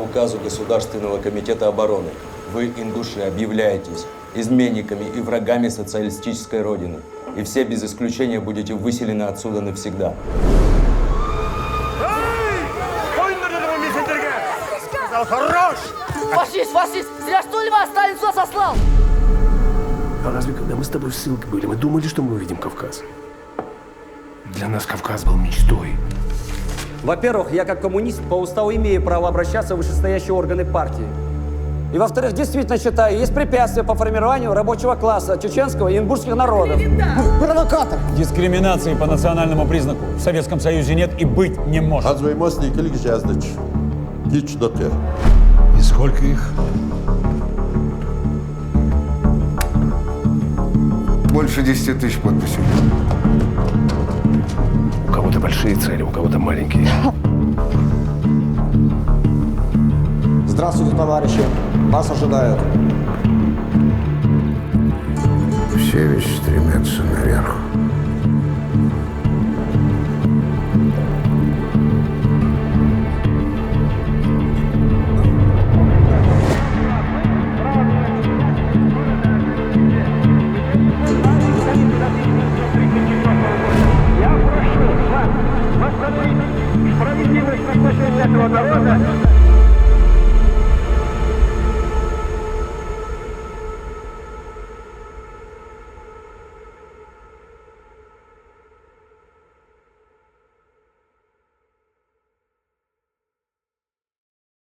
указу Государственного комитета обороны вы, ингуши, объявляетесь изменниками и врагами социалистической родины. И все без исключения будете выселены отсюда навсегда. Сказал, хорош! Фашист, фашист! Зря что ли вас Сталин сюда сослал? А разве когда мы с тобой в ссылке были, мы думали, что мы увидим Кавказ? Для нас Кавказ был мечтой. Во-первых, я как коммунист по уставу имею право обращаться в вышестоящие органы партии. И во-вторых, действительно считаю, есть препятствия по формированию рабочего класса чеченского и ингушских народов. Провокатор! Дискриминации по национальному признаку в Советском Союзе нет и быть не может. И сколько их? Больше 10 тысяч подписей. У кого-то большие цели, у кого-то маленькие. Здравствуйте, товарищи. Вас ожидают. Все ведь стремятся наверх.